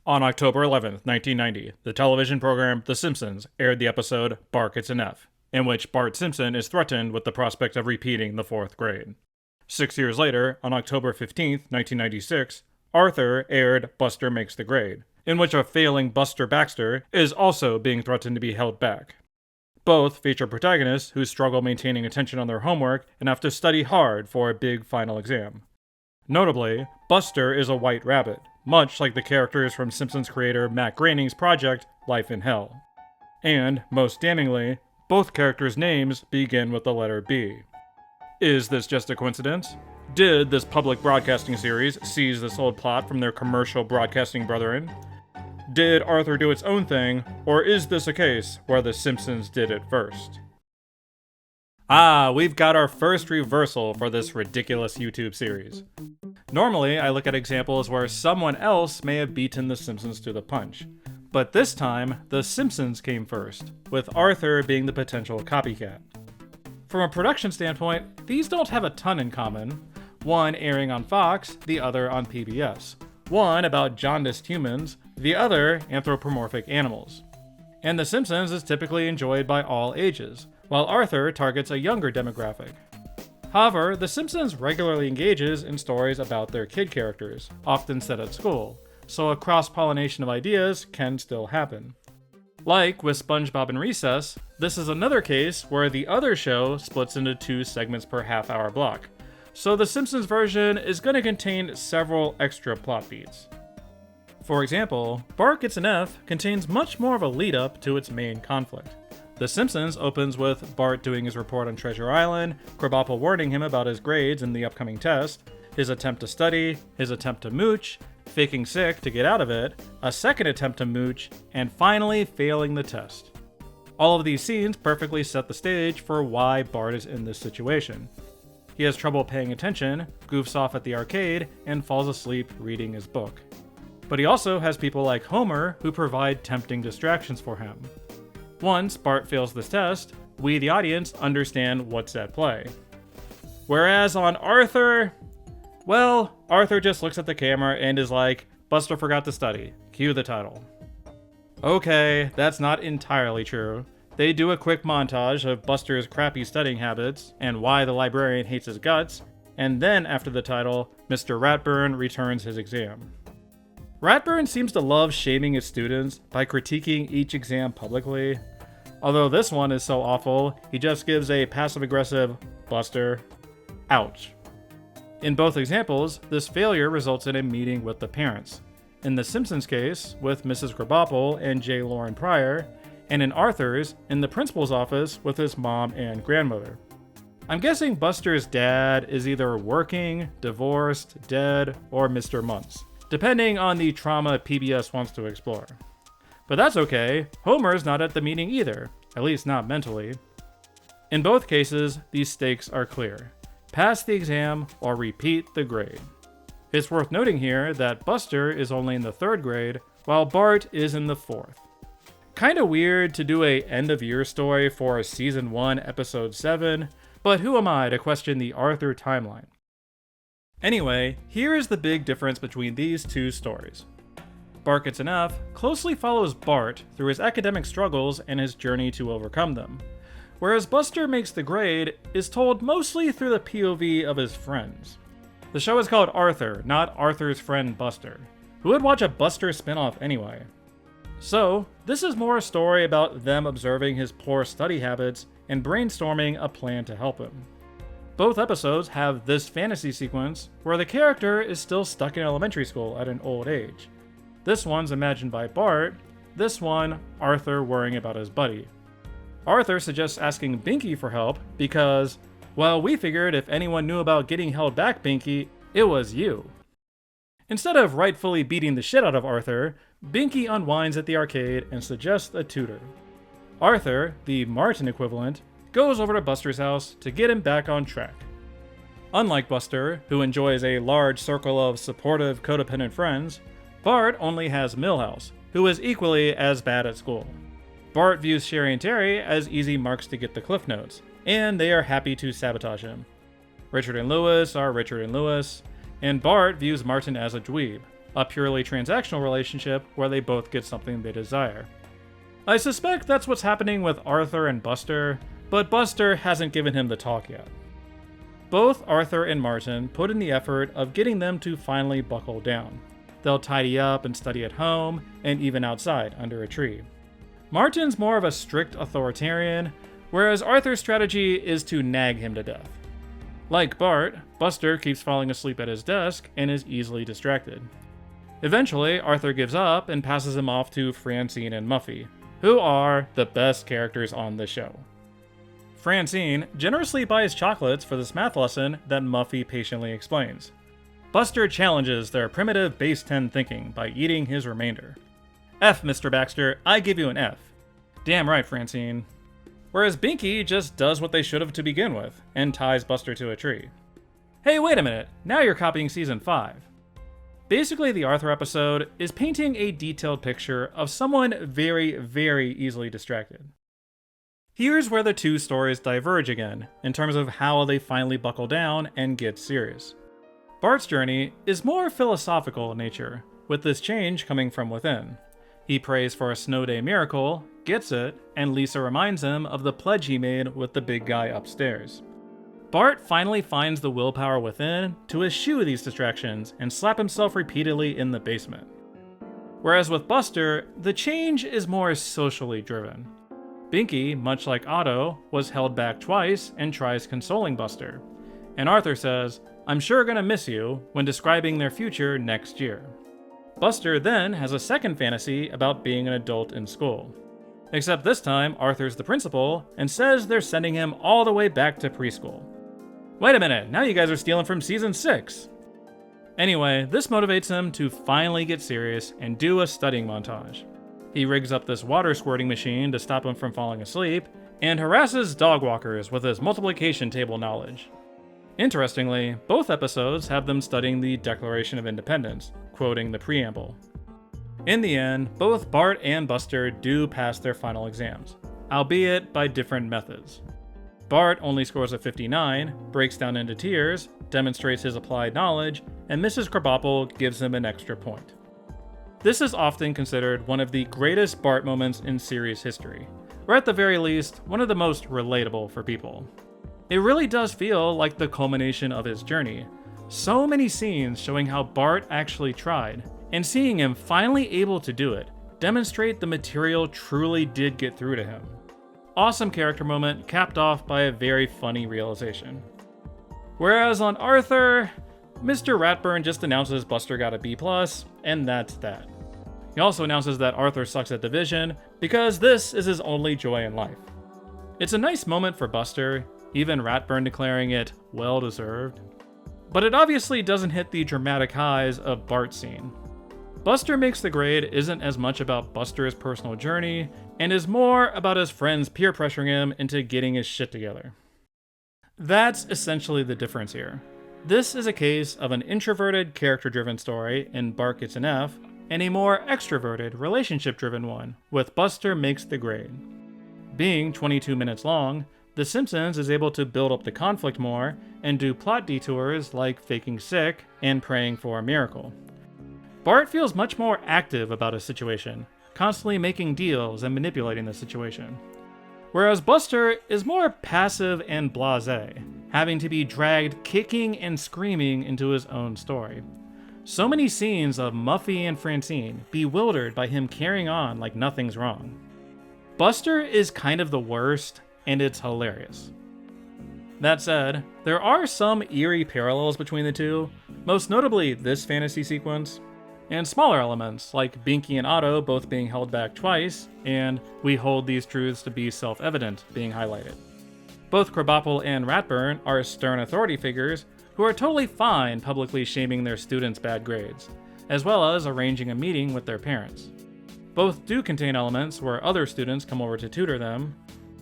On October 11th, 1990, the television program The Simpsons aired the episode Bart Gets an F, in which Bart Simpson is threatened with the prospect of repeating the 4th grade. 6 years later, on October 15th, 1996, Arthur aired Buster Makes the Grade, in which a failing Buster Baxter is also being threatened to be held back. Both feature protagonists who struggle maintaining attention on their homework and have to study hard for a big final exam. Notably, Buster is a white rabbit, much like the characters from Simpsons creator Matt Groening's project Life in Hell. And, most damningly, both characters' names begin with the letter B. Is this just a coincidence? Did this public broadcasting series seize this old plot from their commercial broadcasting brethren? Did Arthur do its own thing, or is this a case where The Simpsons did it first? We've got our first reversal for this ridiculous YouTube series. Normally, I look at examples where someone else may have beaten The Simpsons to the punch. But this time, The Simpsons came first, with Arthur being the potential copycat. From a production standpoint, these don't have a ton in common. One airing on Fox, the other on PBS. One about jaundiced humans, the other anthropomorphic animals. And The Simpsons is typically enjoyed by all ages, while Arthur targets a younger demographic. However, The Simpsons regularly engages in stories about their kid characters, often set at school, so a cross-pollination of ideas can still happen. Like with SpongeBob and Recess, this is another case where the other show splits into 2 segments per half-hour block, so The Simpsons version is going to contain several extra plot beats. For example, Bart Gets an F contains much more of a lead-up to its main conflict. The Simpsons opens with Bart doing his report on Treasure Island, Krabappel warning him about his grades in the upcoming test, his attempt to study, his attempt to mooch, faking sick to get out of it, a second attempt to mooch, and finally failing the test. All of these scenes perfectly set the stage for why Bart is in this situation. He has trouble paying attention, goofs off at the arcade, and falls asleep reading his book. But he also has people like Homer who provide tempting distractions for him. Once Bart fails this test, we, the audience, understand what's at play. Whereas on Arthur, well, Arthur just looks at the camera and is like, Buster forgot to study. Cue the title. Okay, that's not entirely true. They do a quick montage of Buster's crappy studying habits and why the librarian hates his guts, and then after the title, Mr. Ratburn returns his exam. Ratburn seems to love shaming his students by critiquing each exam publicly. Although this one is so awful, he just gives a passive-aggressive, Buster. Ouch. In both examples, this failure results in a meeting with the parents. In The Simpsons case, with Mrs. Krabappel and J. Lauren Pryor, and in Arthur's, in the principal's office with his mom and grandmother. I'm guessing Buster's dad is either working, divorced, dead, or Mr. Muntz, depending on the trauma PBS wants to explore. But that's okay, Homer's not at the meeting either, at least not mentally. In both cases, these stakes are clear. Pass the exam or repeat the grade. It's worth noting here that Buster is only in the 3rd grade, while Bart is in the 4th. Kinda weird to do a end-of-year story for Season 1, Episode 7, but who am I to question the Arthur timeline? Anyway, here is the big difference between these 2 stories. Bart Gets an F closely follows Bart through his academic struggles and his journey to overcome them, whereas Buster Makes the Grade is told mostly through the POV of his friends. The show is called Arthur, not Arthur's friend Buster. Who would watch a Buster spinoff anyway? So, this is more a story about them observing his poor study habits and brainstorming a plan to help him. Both episodes have this fantasy sequence where the character is still stuck in elementary school at an old age. This one's imagined by Bart, this one, Arthur worrying about his buddy. Arthur suggests asking Binky for help because, well, we figured if anyone knew about getting held back, Binky, it was you. Instead of rightfully beating the shit out of Arthur, Binky unwinds at the arcade and suggests a tutor. Arthur, the Martin equivalent, goes over to Buster's house to get him back on track. Unlike Buster, who enjoys a large circle of supportive, codependent friends, Bart only has Milhouse, who is equally as bad at school. Bart views Sherry and Terry as easy marks to get the cliff notes, and they are happy to sabotage him. Richard and Lewis are Richard and Lewis, and Bart views Martin as a dweeb. a purely transactional relationship where they both get something they desire. I suspect that's what's happening with Arthur and Buster, but Buster hasn't given him the talk yet. Both Arthur and Martin put in the effort of getting them to finally buckle down. They'll tidy up and study at home, and even outside under a tree. Martin's more of a strict authoritarian, whereas Arthur's strategy is to nag him to death. Like Bart, Buster keeps falling asleep at his desk and is easily distracted. Eventually, Arthur gives up and passes him off to Francine and Muffy, who are the best characters on the show. Francine generously buys chocolates for this math lesson that Muffy patiently explains. Buster challenges their primitive base 10 thinking by eating his remainder. F, Mr. Baxter, I give you an F. Damn right, Francine. Whereas Binky just does what they should have to begin with, and ties Buster to a tree. Hey, wait a minute, now you're copying Season 5. Basically, the Arthur episode is painting a detailed picture of someone very, very easily distracted. Here's where the two stories diverge again, in terms of how they finally buckle down and get serious. Bart's journey is more philosophical in nature, with this change coming from within. He prays for a snow day miracle, gets it, and Lisa reminds him of the pledge he made with the big guy upstairs. Bart finally finds the willpower within to eschew these distractions and slap himself repeatedly in the basement. Whereas with Buster, the change is more socially driven. Binky, much like Otto, was held back twice and tries consoling Buster. And Arthur says, "I'm sure gonna miss you," when describing their future next year. Buster then has a second fantasy about being an adult in school. Except this time, Arthur's the principal and says they're sending him all the way back to preschool. Wait a minute, now you guys are stealing from Season 6! Anyway, this motivates him to finally get serious and do a studying montage. He rigs up this water squirting machine to stop him from falling asleep, and harasses dog walkers with his multiplication table knowledge. Interestingly, both episodes have them studying the Declaration of Independence, quoting the preamble. In the end, both Bart and Buster do pass their final exams, albeit by different methods. Bart only scores a 59, breaks down into tears, demonstrates his applied knowledge, and Mrs. Krabappel gives him an extra point. This is often considered one of the greatest Bart moments in series history, or at the very least, one of the most relatable for people. It really does feel like the culmination of his journey. So many scenes showing how Bart actually tried, and seeing him finally able to do it, demonstrate the material truly did get through to him. Awesome character moment capped off by a very funny realization. Whereas on Arthur, Mr. Ratburn just announces Buster got a B+, and that's that. He also announces that Arthur sucks at division because this is his only joy in life. It's a nice moment for Buster, even Ratburn declaring it well-deserved. But it obviously doesn't hit the dramatic highs of Bart's scene. Buster Makes the Grade isn't as much about Buster's personal journey, and is more about his friends peer pressuring him into getting his shit together. That's essentially the difference here. This is a case of an introverted, character-driven story in Bart Gets an F, and a more extroverted, relationship-driven one with Buster Makes the Grade. Being 22 minutes long, The Simpsons is able to build up the conflict more and do plot detours like faking sick and praying for a miracle. Bart feels much more active about his situation, constantly making deals and manipulating the situation. Whereas Buster is more passive and blasé, having to be dragged kicking and screaming into his own story. So many scenes of Muffy and Francine bewildered by him carrying on like nothing's wrong. Buster is kind of the worst, and it's hilarious. That said, there are some eerie parallels between the two, most notably this fantasy sequence, and smaller elements like Binky and Otto both being held back twice, and we hold these truths to be self-evident being highlighted. Both Krabappel and Ratburn are stern authority figures who are totally fine publicly shaming their students' bad grades, as well as arranging a meeting with their parents. Both do contain elements where other students come over to tutor them,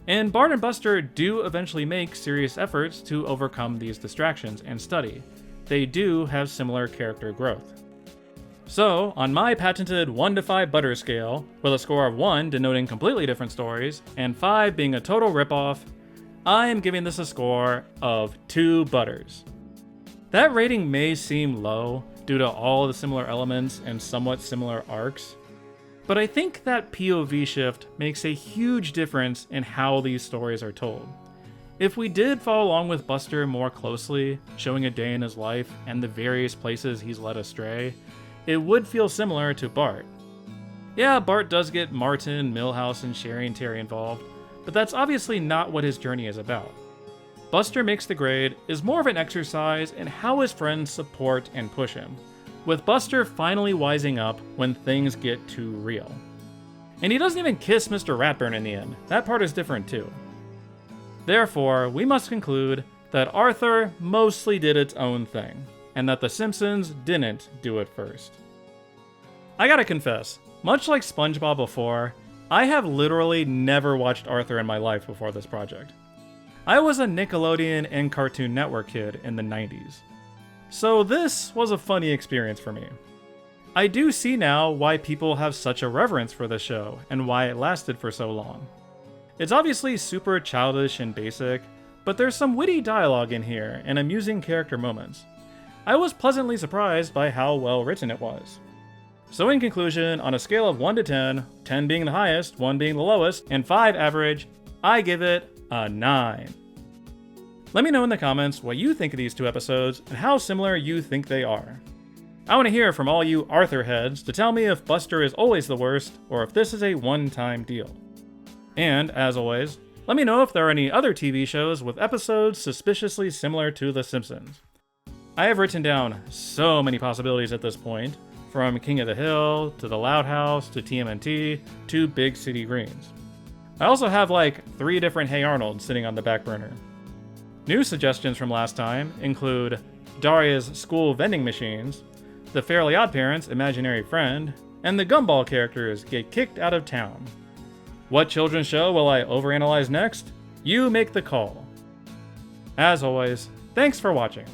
and Bart and Buster do eventually make serious efforts to overcome these distractions and study. They do have similar character growth. So, on my patented 1 to 5 butter scale, with a score of 1 denoting completely different stories, and 5 being a total ripoff, I am giving this a score of 2 butters. That rating may seem low, due to all the similar elements and somewhat similar arcs. But I think that POV shift makes a huge difference in how these stories are told. If we did follow along with Buster more closely, showing a day in his life and the various places he's led astray, it would feel similar to Bart. Yeah, Bart does get Martin, Milhouse, and Sherry and Terry involved, but that's obviously not what his journey is about. Buster Makes the Grade is more of an exercise in how his friends support and push him, with Buster finally wising up when things get too real. And he doesn't even kiss Mr. Ratburn in the end. That part is different too. Therefore, we must conclude that Arthur mostly did its own thing, and that The Simpsons didn't do it first. I gotta confess, much like SpongeBob before, I have literally never watched Arthur in my life before this project. I was a Nickelodeon and Cartoon Network kid in the 90s. So this was a funny experience for me. I do see now why people have such a reverence for the show and why it lasted for so long. It's obviously super childish and basic, but there's some witty dialogue in here and amusing character moments. I was pleasantly surprised by how well written it was. So in conclusion, on a scale of 1 to 10, 10 being the highest, 1 being the lowest, and 5 average, I give it a 9. Let me know in the comments what you think of these two episodes and how similar you think they are. I want to hear from all you Arthur heads to tell me if Buster is always the worst or if this is a one-time deal. And, as always, let me know if there are any other TV shows with episodes suspiciously similar to The Simpsons. I have written down so many possibilities at this point, from King of the Hill, to The Loud House, to TMNT, to Big City Greens. I also have like 3 different Hey Arnold sitting on the back burner. New suggestions from last time include Daria's school vending machines, the Fairly OddParents' imaginary friend, and the Gumball characters get kicked out of town. What children's show will I overanalyze next? You make the call. As always, thanks for watching.